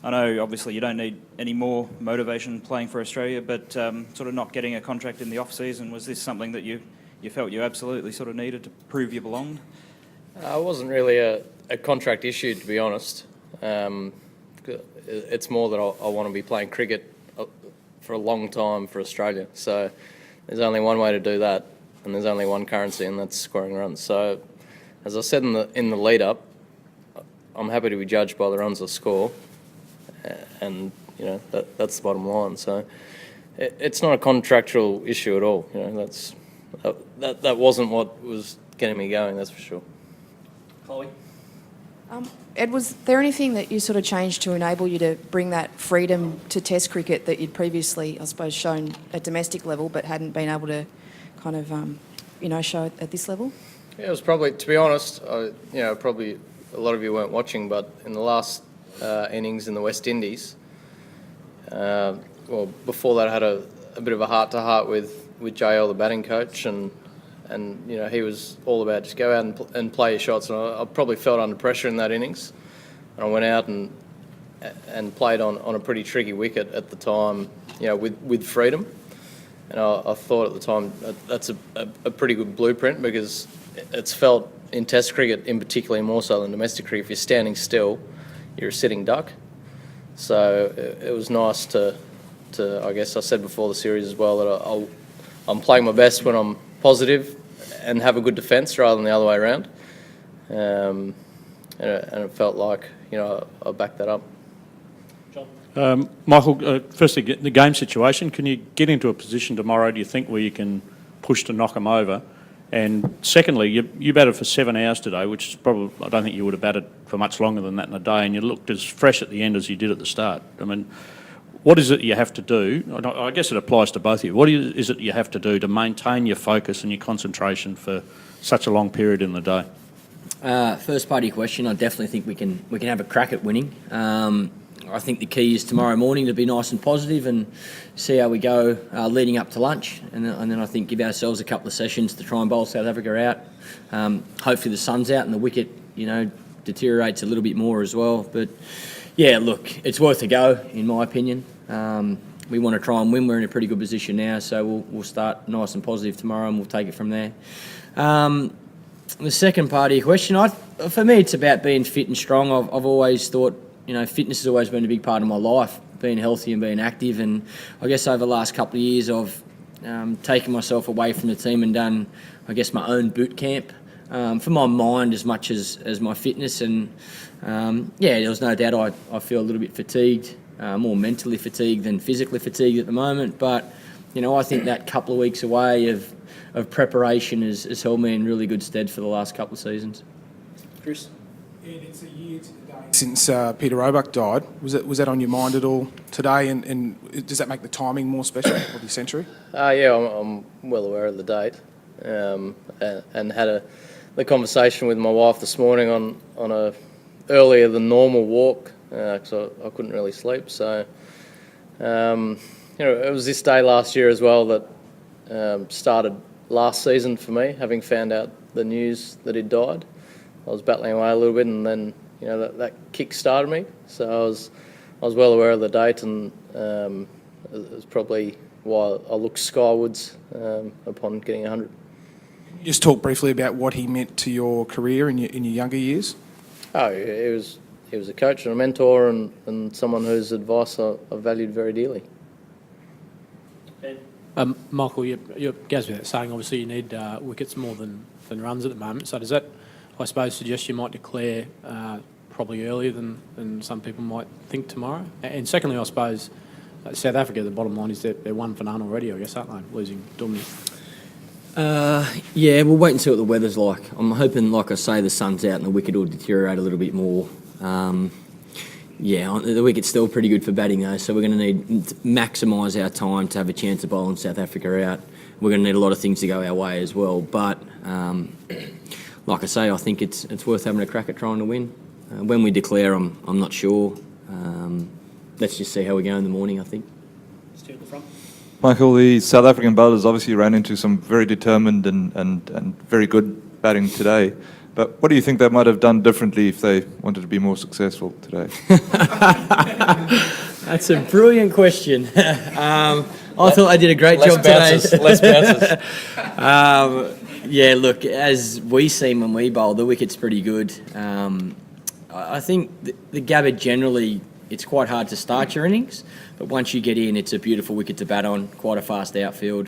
I know obviously you don't need any more motivation playing for Australia, but sort of not getting a contract in the off-season, was this something that you felt you absolutely sort of needed to prove you belonged? It wasn't really a contract issue, to be honest. It's more that I want to be playing cricket for a long time for Australia. So there's only one way to do that, and there's only one currency, and that's scoring runs. So as I said in the lead-up, I'm happy to be judged by the runs I score, and that's the bottom line. So it's not a contractual issue at all. That wasn't what was getting me going. That's for sure. Chloe? Ed, was there anything that you sort of changed to enable you to bring that freedom to Test cricket that you'd previously, I suppose, shown at domestic level but hadn't been able to kind of, show at this level? Yeah, it was probably, to be honest, probably a lot of you weren't watching, but in the last innings in the West Indies, before that I had a bit of a heart-to-heart with JL, the batting coach, and he was all about just go out and play your shots. And I probably felt under pressure in that innings. And I went out and played on a pretty tricky wicket at the time, with freedom. And I thought at the time that's a pretty good blueprint, because it's felt in Test cricket, in particular more so than domestic cricket, if you're standing still, you're a sitting duck. So it was nice to I guess I said before the series as well that I'm playing my best when I'm positive and have a good defence rather than the other way around. And it felt like, I backed that up. John? Michael, firstly, the game situation, can you get into a position tomorrow, do you think, where you can push to knock them over? And secondly, you batted for 7 hours today, which is probably, I don't think you would have batted for much longer than that in a day, and you looked as fresh at the end as you did at the start. I mean, what is it you have to do? I guess it applies to both of you. What is it you have to do to maintain your focus and your concentration for such a long period in the day? First part of your question, I definitely think we can have a crack at winning. I think the key is tomorrow morning to be nice and positive and see how we go leading up to lunch, and then I think give ourselves a couple of sessions to try and bowl South Africa out. Hopefully the sun's out and the wicket, deteriorates a little bit more as well. But yeah, look, it's worth a go in my opinion. We want to try and win. We're in a pretty good position now, so we'll start nice and positive tomorrow, and we'll take it from there. The second part of your question, for me, it's about being fit and strong. I've always thought, fitness has always been a big part of my life, being healthy and being active. And I guess over the last couple of years, I've taken myself away from the team and done, I guess, my own boot camp for my mind as much as my fitness. And there was no doubt I feel a little bit fatigued, more mentally fatigued than physically fatigued at the moment. But, I think that couple of weeks away of preparation has held me in really good stead for the last couple of seasons. Chris? It's a year today since Peter Roebuck died. Was that on your mind at all today? And does that make the timing more special of your century? I'm well aware of the date, and had the conversation with my wife this morning on a earlier than normal walk, because I couldn't really sleep. So it was this day last year as well that started last season for me, having found out the news that he'd died. I was battling away a little bit, and then that kick started me. So I was well aware of the date, and it was probably why I looked skywards upon getting 100. Just talk briefly about what he meant to your career in your younger years. Oh, he was a coach and a mentor, and someone whose advice I valued very dearly. Michael, you goes without saying, obviously you need wickets more than runs at the moment. So does that, I suppose, suggest you might declare probably earlier than some people might think tomorrow? And secondly, I suppose, South Africa, the bottom line is that they're 1 for none already, I guess, aren't they, losing Dummy? We'll wait and see what the weather's like. I'm hoping, like I say, the sun's out and the wicket will deteriorate a little bit more. The wicket's still pretty good for batting though, so we're going to need to maximise our time to have a chance of bowling South Africa out. We're going to need a lot of things to go our way as well, but like I say, I think it's worth having a crack at trying to win. When we declare, I'm not sure. Let's just see how we go in the morning, I think. Stay at the front. Michael, the South African bowlers obviously ran into some very determined and very good batting today. But what do you think they might have done differently if they wanted to be more successful today? That's a brilliant question. I thought I did a great job today. Less bounces. Yeah, look, as we seen when we bowl, the wicket's pretty good. I think the Gabba generally, it's quite hard to start your innings, but once you get in, it's a beautiful wicket to bat on, quite a fast outfield.